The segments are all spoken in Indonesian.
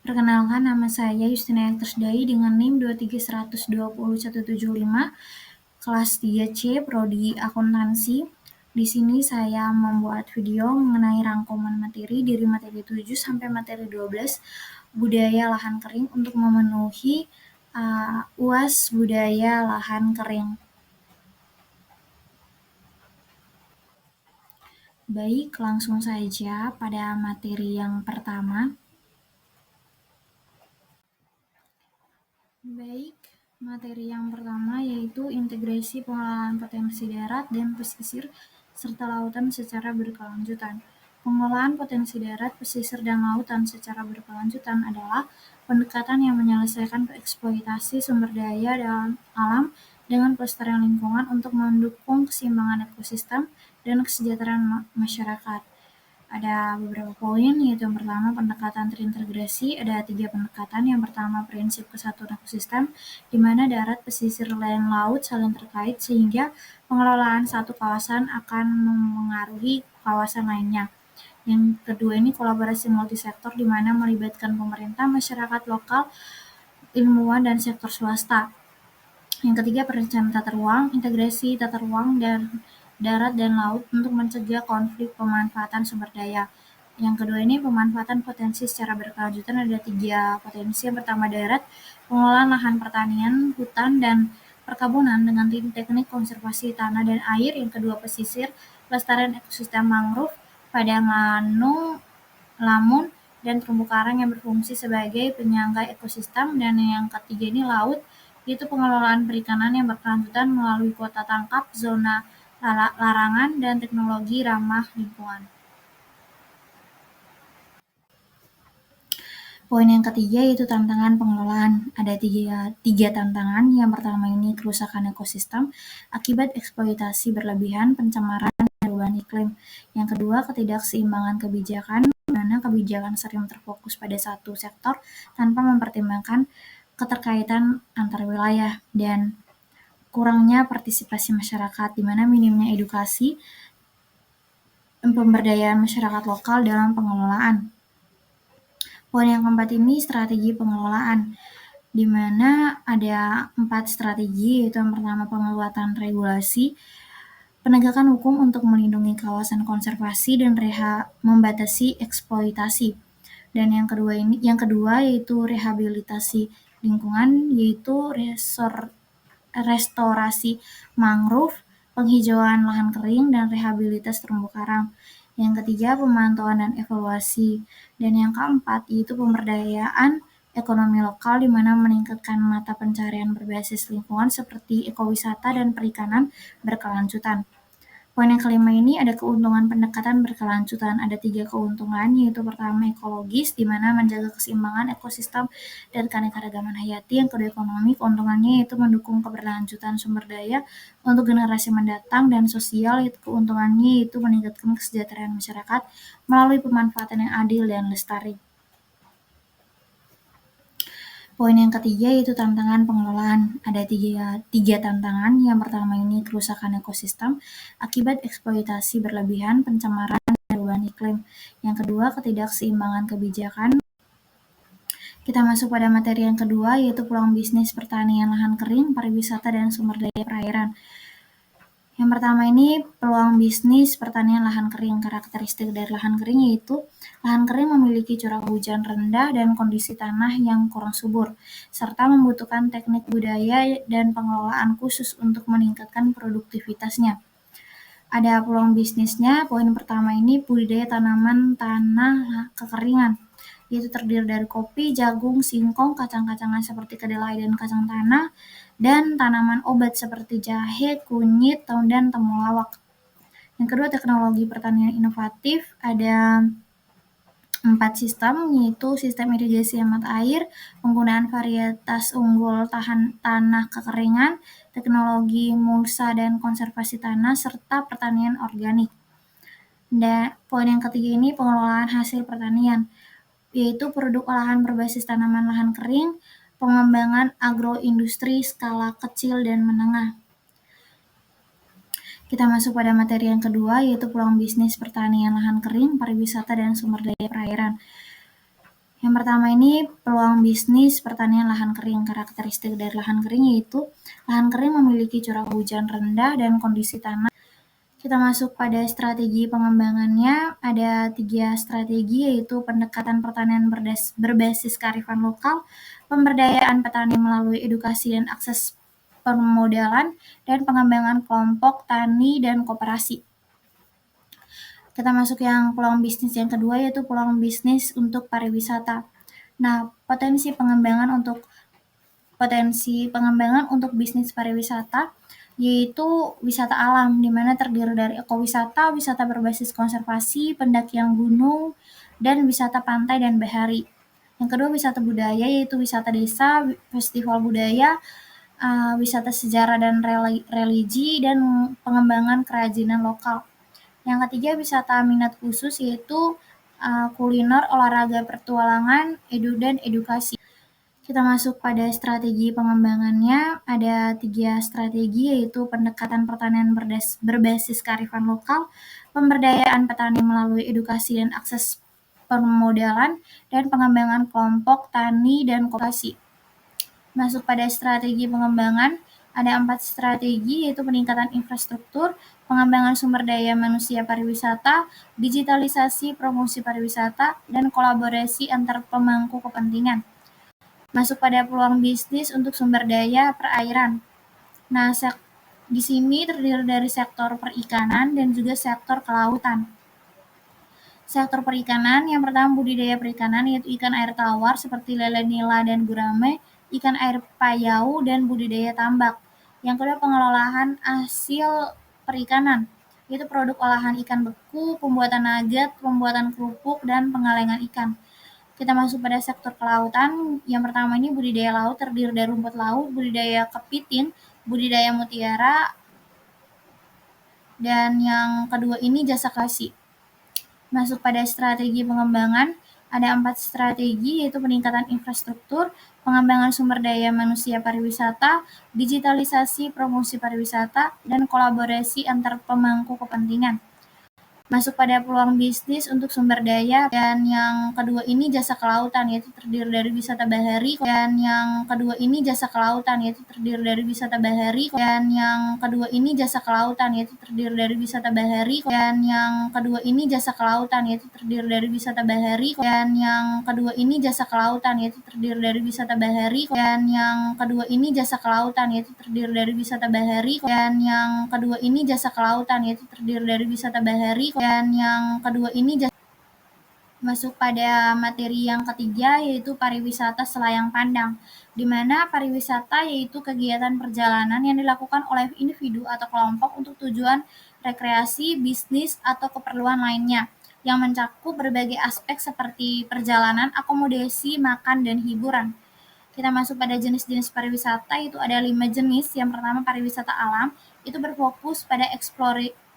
Perkenalkan, nama saya Justina Tersdai dengan NIM 231202175, kelas 3C, Prodi Akuntansi. Di sini saya membuat video mengenai rangkuman materi dari materi 7 sampai materi 12, budaya lahan kering untuk memenuhi UAS budaya lahan kering. Baik, langsung saja pada materi yang pertama. Baik, materi yang pertama yaitu integrasi pengelolaan potensi darat dan pesisir serta lautan secara berkelanjutan. Pengelolaan potensi darat, pesisir, dan lautan secara berkelanjutan adalah pendekatan yang menyelesaikan eksploitasi sumber daya dalam alam dengan pelestarian lingkungan untuk mendukung keseimbangan ekosistem dan kesejahteraan masyarakat. Ada beberapa poin, yaitu yang pertama pendekatan terintegrasi. Ada 3 pendekatan. Yang pertama prinsip kesatuan ekosistem, di mana darat, pesisir, dan laut saling terkait sehingga pengelolaan satu kawasan akan memengaruhi kawasan lainnya. Yang kedua ini kolaborasi multisektor, di mana melibatkan pemerintah, masyarakat lokal, ilmuwan, dan sektor swasta. Yang ketiga perencanaan tata ruang, integrasi tata ruang dan darat dan laut untuk mencegah konflik pemanfaatan sumber daya. Yang kedua ini pemanfaatan potensi secara berkelanjutan, ada 3 potensi. Yang pertama darat, pengelolaan lahan pertanian, hutan, dan perkebunan dengan teknik konservasi tanah dan air. Yang kedua pesisir, pelestarian ekosistem mangrove, padang lamun, dan terumbu karang yang berfungsi sebagai penyangga ekosistem. Dan yang ketiga ini laut, yaitu pengelolaan perikanan yang berkelanjutan melalui kuota tangkap, zona larangan, dan teknologi ramah lingkungan. Poin yang ketiga yaitu tantangan pengelolaan. Ada tiga tantangan. Yang pertama ini kerusakan ekosistem akibat eksploitasi berlebihan, pencemaran, dan perubahan iklim. Yang kedua ketidakseimbangan kebijakan, di mana kebijakan sering terfokus pada satu sektor tanpa mempertimbangkan keterkaitan antar wilayah, dan kurangnya partisipasi masyarakat, di mana minimnya edukasi pemberdayaan masyarakat lokal dalam pengelolaan. Poin yang keempat ini strategi pengelolaan, di mana ada 4 strategi, yaitu yang pertama penguatan regulasi, penegakan hukum untuk melindungi kawasan konservasi dan membatasi eksploitasi. Dan yang kedua yaitu rehabilitasi lingkungan, yaitu restorasi mangrove, penghijauan lahan kering, dan rehabilitasi terumbu karang. Yang ketiga, pemantauan dan evaluasi. Dan yang keempat, yaitu pemberdayaan ekonomi lokal, di mana meningkatkan mata pencarian berbasis lingkungan seperti ekowisata dan perikanan berkelanjutan. Poin yang kelima ini ada keuntungan pendekatan berkelanjutan. Ada 3 keuntungan, yaitu pertama ekologis, di mana menjaga keseimbangan ekosistem dan keanekaragaman hayati. Yang kedua ekonomi, keuntungannya yaitu mendukung keberlanjutan sumber daya untuk generasi mendatang. Dan sosial, yaitu keuntungannya yaitu meningkatkan kesejahteraan masyarakat melalui pemanfaatan yang adil dan lestari. Poin yang ketiga yaitu tantangan pengelolaan. Ada tiga tantangan. Yang pertama ini kerusakan ekosistem akibat eksploitasi berlebihan, pencemaran, dan perubahan iklim. Yang kedua ketidakseimbangan kebijakan. Kita masuk pada materi yang kedua, yaitu peluang bisnis pertanian lahan kering, pariwisata, dan sumber daya perairan. Yang pertama ini peluang bisnis pertanian lahan kering. Karakteristik dari lahan kering yaitu lahan kering memiliki curah hujan rendah dan kondisi tanah yang kurang subur, serta membutuhkan teknik budaya dan pengelolaan khusus untuk meningkatkan produktivitasnya. Ada peluang bisnisnya. Poin pertama ini budidaya tanaman tanah kekeringan, yaitu terdiri dari kopi, jagung, singkong, kacang-kacangan seperti kedelai dan kacang tanah, dan tanaman obat seperti jahe, kunyit, dan temulawak. Yang kedua teknologi pertanian inovatif. Ada 4 sistem, yaitu sistem irigasi hemat air, penggunaan varietas unggul tahan tanah kekeringan, teknologi mulsa dan konservasi tanah, serta pertanian organik. Dan poin yang ketiga ini pengelolaan hasil pertanian, yaitu produk olahan berbasis tanaman lahan kering, pengembangan agroindustri skala kecil dan menengah. Kita masuk pada materi yang kedua, yaitu peluang bisnis pertanian lahan kering, pariwisata, dan sumber daya perairan. Yang pertama ini peluang bisnis pertanian lahan kering. Karakteristik dari lahan kering yaitu lahan kering memiliki curah hujan rendah dan kondisi tanah. Kita masuk pada strategi pengembangannya. Ada 3 strategi yaitu pendekatan pertanian berbasis kearifan lokal, pemberdayaan petani melalui edukasi dan akses permodalan, dan pengembangan kelompok tani dan koperasi. Kita masuk yang peluang bisnis yang kedua yaitu peluang bisnis untuk pariwisata. Nah, potensi pengembangan untuk bisnis pariwisata yaitu wisata alam, di mana terdiri dari ekowisata, wisata berbasis konservasi, pendakian gunung, dan wisata pantai dan bahari. Yang kedua wisata budaya yaitu wisata desa, festival budaya, wisata sejarah dan religi, dan pengembangan kerajinan lokal. Yang ketiga wisata minat khusus yaitu kuliner, olahraga, petualangan, dan edukasi. Kita masuk pada strategi pengembangannya. Ada 3 strategi yaitu pendekatan pertanian berbasis kearifan lokal, pemberdayaan petani melalui edukasi dan akses permodalan, dan pengembangan kelompok tani dan koperasi. Masuk pada strategi pengembangan, ada 4 strategi yaitu peningkatan infrastruktur, pengembangan sumber daya manusia pariwisata, digitalisasi promosi pariwisata, dan kolaborasi antar pemangku kepentingan. Masuk pada peluang bisnis untuk sumber daya perairan. Nah, di sini terdiri dari sektor perikanan dan juga sektor kelautan. Sektor perikanan, yang pertama budidaya perikanan yaitu ikan air tawar seperti lele nila dan gurame, ikan air payau, dan budidaya tambak. Yang kedua pengelolaan hasil perikanan, yaitu produk olahan ikan beku, pembuatan nugget, pembuatan kerupuk, dan pengalengan ikan. Kita masuk pada sektor kelautan. Yang pertama ini budidaya laut terdiri dari rumput laut, budidaya kepiting, budidaya mutiara, dan yang kedua ini jasa klasik. Masuk pada strategi pengembangan, ada 4 strategi yaitu peningkatan infrastruktur, pengembangan sumber daya manusia pariwisata, digitalisasi promosi pariwisata, dan kolaborasi antar pemangku kepentingan. Masuk pada peluang bisnis untuk sumber daya, dan yang kedua ini jasa kelautan yaitu terdiri dari wisata bahari, dan yang kedua ini jasa kelautan yaitu terdiri dari wisata bahari, dan yang kedua ini jasa kelautan yaitu terdiri dari wisata bahari, dan yang kedua ini jasa kelautan yaitu terdiri dari wisata bahari, dan yang kedua ini jasa kelautan yaitu terdiri dari wisata bahari, dan yang kedua ini jasa kelautan yaitu terdiri dari wisata bahari, dan yang kedua ini jasa kelautan yaitu terdiri dari wisata bahari, dan yang kedua ini masuk pada materi yang ketiga yaitu pariwisata selayang pandang, di mana pariwisata yaitu kegiatan perjalanan yang dilakukan oleh individu atau kelompok untuk tujuan rekreasi, bisnis, atau keperluan lainnya yang mencakup berbagai aspek seperti perjalanan, akomodasi, makan, dan hiburan. Kita masuk pada jenis-jenis pariwisata, itu ada 5 jenis. Yang pertama pariwisata alam, itu berfokus pada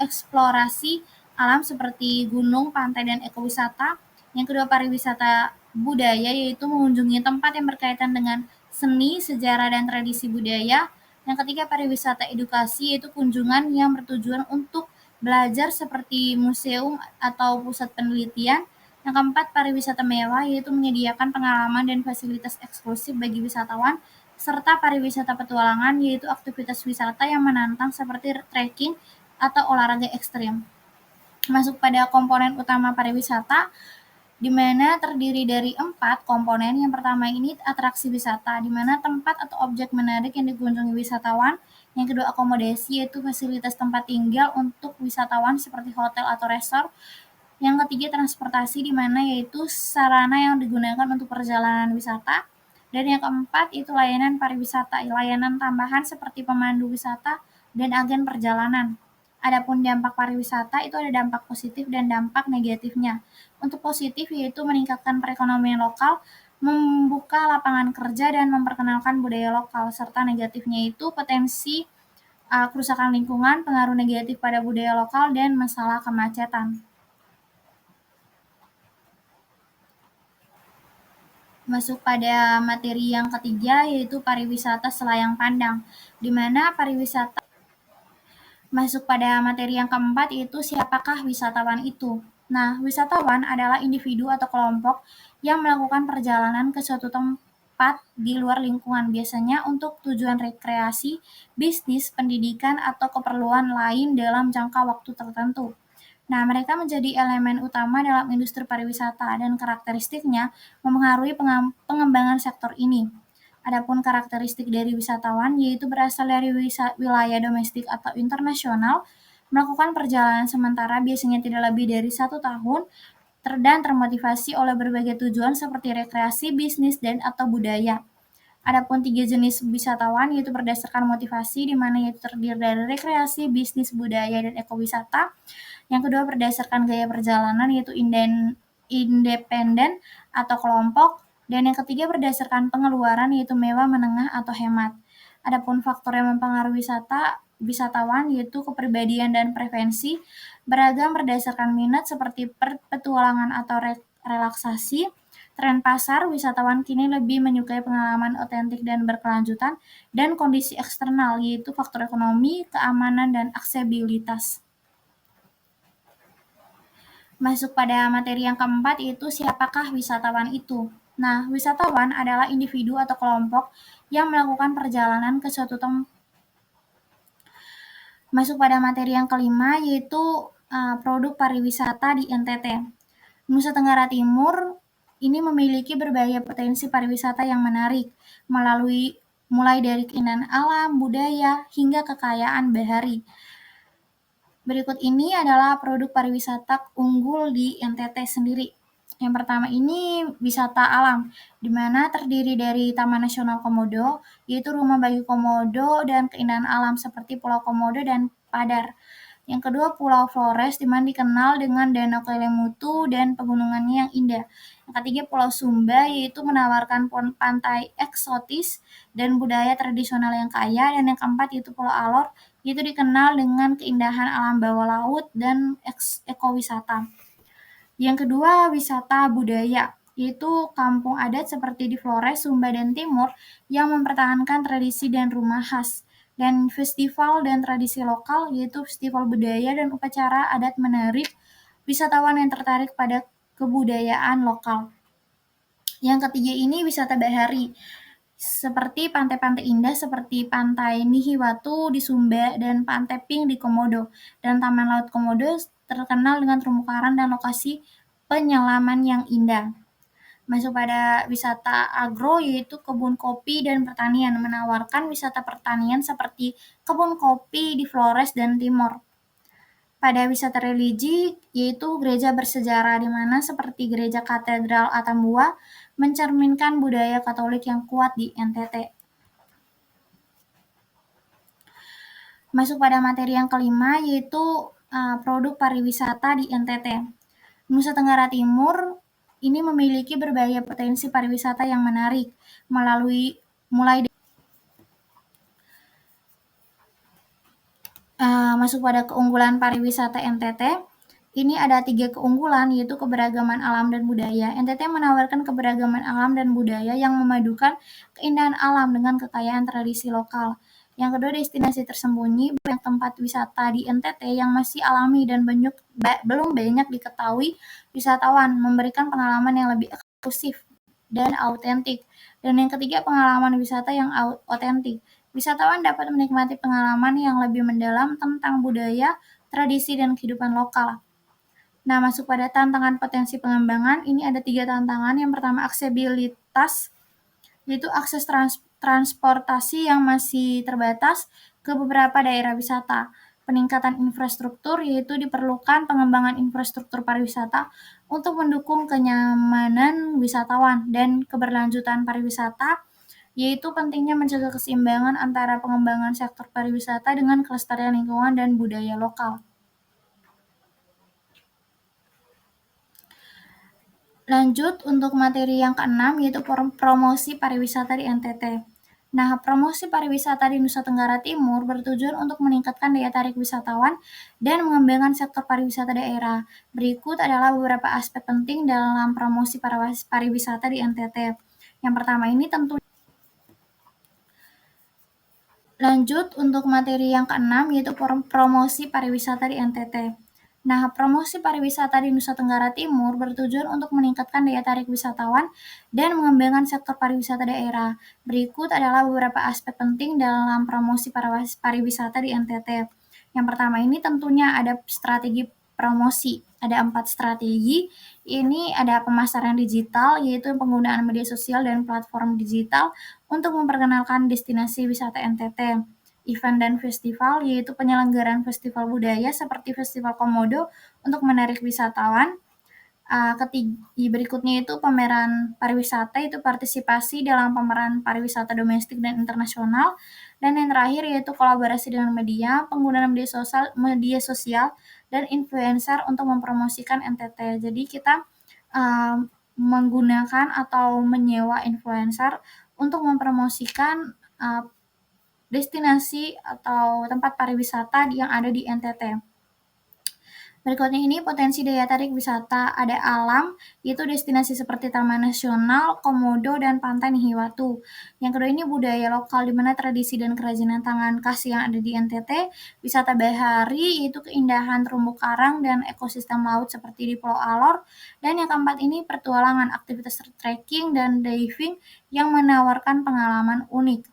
eksplorasi alam seperti gunung, pantai, dan ekowisata. Yang kedua pariwisata budaya, yaitu mengunjungi tempat yang berkaitan dengan seni, sejarah, dan tradisi budaya. Yang ketiga pariwisata edukasi, yaitu kunjungan yang bertujuan untuk belajar seperti museum atau pusat penelitian. Yang keempat, pariwisata mewah, yaitu menyediakan pengalaman dan fasilitas eksklusif bagi wisatawan, serta pariwisata petualangan, yaitu aktivitas wisata yang menantang seperti trekking atau olahraga ekstrim. Masuk pada komponen utama pariwisata, di mana terdiri dari 4 komponen. Yang pertama ini atraksi wisata, di mana tempat atau objek menarik yang dikunjungi wisatawan. Yang kedua akomodasi, yaitu fasilitas tempat tinggal untuk wisatawan seperti hotel atau resort. Yang ketiga transportasi, di mana yaitu sarana yang digunakan untuk perjalanan wisata. Dan yang keempat itu layanan pariwisata, layanan tambahan seperti pemandu wisata dan agen perjalanan. Adapun dampak pariwisata itu ada dampak positif dan dampak negatifnya. Untuk positif yaitu meningkatkan perekonomian lokal, membuka lapangan kerja, dan memperkenalkan budaya lokal. Serta negatifnya itu potensi kerusakan lingkungan, pengaruh negatif pada budaya lokal, dan masalah kemacetan. Masuk pada materi yang ketiga yaitu pariwisata selayang pandang, di mana pariwisata masuk pada materi yang keempat yaitu siapakah wisatawan itu. Nah, wisatawan adalah individu atau kelompok yang melakukan perjalanan ke suatu tempat di luar lingkungan, biasanya untuk tujuan rekreasi, bisnis, pendidikan, atau keperluan lain dalam jangka waktu tertentu. Nah, mereka menjadi elemen utama dalam industri pariwisata dan karakteristiknya memengaruhi pengembangan sektor ini. Adapun karakteristik dari wisatawan yaitu berasal dari wilayah domestik atau internasional, melakukan perjalanan sementara biasanya tidak lebih dari 1 tahun, dan termotivasi oleh berbagai tujuan seperti rekreasi, bisnis, dan atau budaya. Adapun 3 jenis wisatawan yaitu berdasarkan motivasi, di mana yaitu terdiri dari rekreasi, bisnis, budaya, dan ekowisata. Yang kedua berdasarkan gaya perjalanan yaitu independen atau kelompok, dan yang ketiga berdasarkan pengeluaran yaitu mewah, menengah, atau hemat. Adapun faktor yang mempengaruhi wisatawan yaitu kepribadian dan preferensi, beragam berdasarkan minat seperti petualangan atau relaksasi. Tren pasar, wisatawan kini lebih menyukai pengalaman otentik dan berkelanjutan, dan kondisi eksternal yaitu faktor ekonomi, keamanan, dan aksesibilitas. Masuk pada materi yang keempat, yaitu siapakah wisatawan itu. Nah, wisatawan adalah individu atau kelompok yang melakukan perjalanan ke suatu tempat. Masuk pada materi yang kelima, yaitu produk pariwisata di NTT. Nusa Tenggara Timur ini memiliki berbagai potensi pariwisata yang menarik, mulai dari keindahan alam, budaya, hingga kekayaan bahari. Berikut ini adalah produk pariwisata unggul di NTT sendiri. Yang pertama ini wisata alam, di mana terdiri dari Taman Nasional Komodo, yaitu rumah bagi komodo dan keindahan alam seperti Pulau Komodo dan Padar. Yang kedua Pulau Flores, di mana dikenal dengan Danau Kelimutu dan pegunungannya yang indah. Yang ketiga Pulau Sumba, yaitu menawarkan pantai eksotis dan budaya tradisional yang kaya. Dan yang keempat yaitu Pulau Alor, yaitu dikenal dengan keindahan alam bawah laut dan ekowisata. Yang kedua, wisata budaya, yaitu kampung adat seperti di Flores, Sumba, dan Timur yang mempertahankan tradisi dan rumah khas. Dan festival dan tradisi lokal, yaitu festival budaya dan upacara adat menarik wisatawan yang tertarik pada kebudayaan lokal. Yang ketiga ini wisata bahari, seperti pantai-pantai indah seperti Pantai Nihiwatu di Sumba dan Pantai Pink di Komodo. Dan Taman Laut Komodo terkenal dengan terumbu karang dan lokasi penyelaman yang indah. Masuk pada wisata agro, yaitu kebun kopi dan pertanian, menawarkan wisata pertanian seperti kebun kopi di Flores dan Timor. Pada wisata religi, yaitu gereja bersejarah, di mana seperti gereja katedral Atambua mencerminkan budaya Katolik yang kuat di NTT. Masuk pada materi yang kelima, yaitu produk pariwisata di NTT. Nusa Tenggara Timur ini memiliki berbagai potensi pariwisata yang menarik, masuk pada keunggulan pariwisata NTT. Ini ada 3 keunggulan, yaitu keberagaman alam dan budaya. NTT menawarkan keberagaman alam dan budaya yang memadukan keindahan alam dengan kekayaan tradisi lokal. Yang kedua, destinasi tersembunyi, banyak tempat wisata di NTT yang masih alami dan belum banyak diketahui wisatawan, memberikan pengalaman yang lebih eksklusif dan autentik. Dan yang ketiga, pengalaman wisata yang otentik. Wisatawan dapat menikmati pengalaman yang lebih mendalam tentang budaya, tradisi, dan kehidupan lokal. Nah, masuk pada tantangan potensi pengembangan, ini ada 3 tantangan. Yang pertama, aksesibilitas, yaitu akses transportasi yang masih terbatas ke beberapa daerah wisata. Peningkatan infrastruktur, yaitu diperlukan pengembangan infrastruktur pariwisata untuk mendukung kenyamanan wisatawan dan keberlanjutan pariwisata, yaitu pentingnya menjaga keseimbangan antara pengembangan sektor pariwisata dengan kelestarian lingkungan dan budaya lokal. Lanjut untuk materi yang keenam, yaitu promosi pariwisata di NTT. Nah, promosi pariwisata di Nusa Tenggara Timur bertujuan untuk meningkatkan daya tarik wisatawan dan mengembangkan sektor pariwisata daerah. Berikut adalah beberapa aspek penting dalam promosi pariwisata di NTT. Yang pertama ini tentu. Lanjut untuk materi yang keenam, yaitu promosi pariwisata di NTT. Nah, promosi pariwisata di Nusa Tenggara Timur bertujuan untuk meningkatkan daya tarik wisatawan dan mengembangkan sektor pariwisata daerah. Berikut adalah beberapa aspek penting dalam promosi pariwisata di NTT. Yang pertama ini tentunya ada strategi promosi. Ada 4 strategi. Ini ada pemasaran digital, yaitu penggunaan media sosial dan platform digital untuk memperkenalkan destinasi wisata NTT. Event dan festival, yaitu penyelenggaraan festival budaya seperti Festival Komodo untuk menarik wisatawan. Berikutnya itu pameran pariwisata, itu partisipasi dalam pameran pariwisata domestik dan internasional. Dan yang terakhir yaitu kolaborasi dengan media, penggunaan media sosial dan influencer untuk mempromosikan NTT. Jadi kita menggunakan atau menyewa influencer untuk mempromosikan destinasi atau tempat pariwisata yang ada di NTT. Berikutnya ini potensi daya tarik wisata. Ada alam, yaitu destinasi seperti Taman Nasional, Komodo, dan Pantai Nihiwatu. Yang kedua ini budaya lokal, di mana tradisi dan kerajinan tangan khas yang ada di NTT. Wisata bahari, yaitu keindahan terumbu karang dan ekosistem laut seperti di Pulau Alor. Dan yang keempat ini petualangan, aktivitas trekking dan diving yang menawarkan pengalaman unik.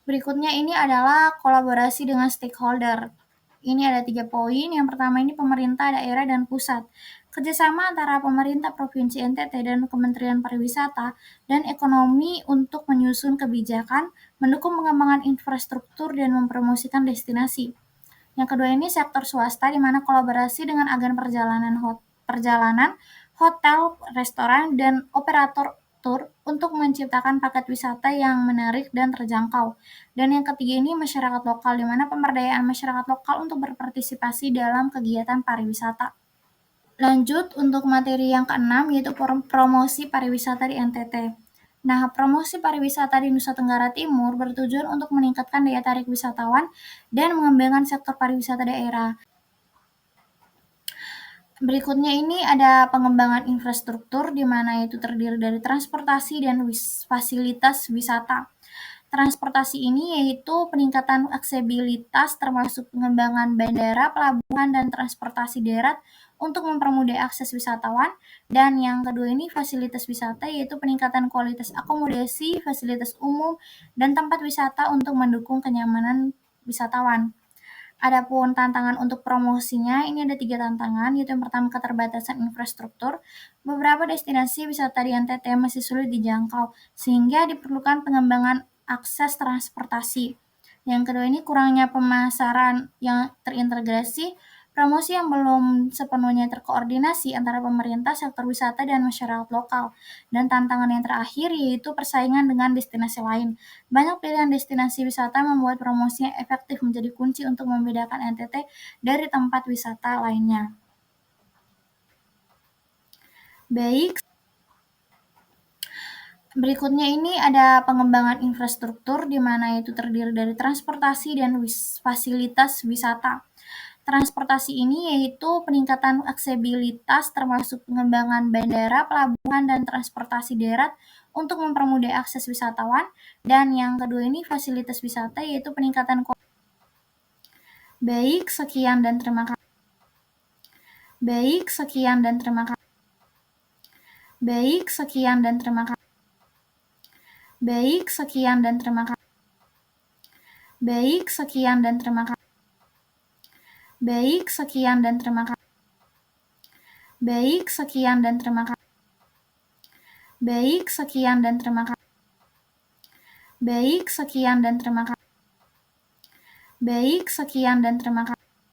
Berikutnya ini adalah kolaborasi dengan stakeholder. Ini ada 3 poin. Yang pertama ini pemerintah daerah dan pusat. Kerjasama antara pemerintah Provinsi NTT dan Kementerian Pariwisata dan Ekonomi untuk menyusun kebijakan, mendukung pengembangan infrastruktur dan mempromosikan destinasi. Yang kedua ini sektor swasta, di mana kolaborasi dengan agen perjalanan, hotel, restoran, dan operator tur untuk menciptakan paket wisata yang menarik dan terjangkau. Dan yang ketiga ini masyarakat lokal, di mana pemberdayaan masyarakat lokal untuk berpartisipasi dalam kegiatan pariwisata. Lanjut untuk materi yang keenam, yaitu promosi pariwisata di NTT. Nah, promosi pariwisata di Nusa Tenggara Timur bertujuan untuk meningkatkan daya tarik wisatawan dan mengembangkan sektor pariwisata daerah. Berikutnya ini ada pengembangan infrastruktur, di mana itu terdiri dari transportasi dan fasilitas wisata. Transportasi ini yaitu peningkatan aksesibilitas termasuk pengembangan bandara, pelabuhan, dan transportasi darat untuk mempermudah akses wisatawan. Dan yang kedua ini fasilitas wisata, yaitu peningkatan kualitas akomodasi, fasilitas umum, dan tempat wisata untuk mendukung kenyamanan wisatawan. Adapun tantangan untuk promosinya, ini ada 3 tantangan, yaitu yang pertama keterbatasan infrastruktur. Beberapa destinasi wisata di NTT masih sulit dijangkau, sehingga diperlukan pengembangan akses transportasi. Yang kedua ini kurangnya pemasaran yang terintegrasi, promosi yang belum sepenuhnya terkoordinasi antara pemerintah, sektor wisata, dan masyarakat lokal. Dan tantangan yang terakhir yaitu persaingan dengan destinasi lain. Banyak pilihan destinasi wisata membuat promosinya efektif menjadi kunci untuk membedakan NTT dari tempat wisata lainnya. Baik, berikutnya ini ada pengembangan infrastruktur, di mana itu terdiri dari transportasi dan fasilitas wisata. Transportasi ini yaitu peningkatan aksesibilitas termasuk pengembangan bandara, pelabuhan, dan transportasi darat untuk mempermudah akses wisatawan. Dan yang kedua ini fasilitas wisata, yaitu peningkatan. Baik, sekian dan terima kasih. Baik, sekian dan terima kasih. Baik, sekian dan terima kasih. Baik, sekian dan terima kasih. Baik, sekian dan terima kasih. Baik, sekian dan terima kasih. Baik, sekian dan terima kasih. Baik, sekian dan terima kasih. Baik, sekian dan terima kasih. Baik, sekian dan terima kasih.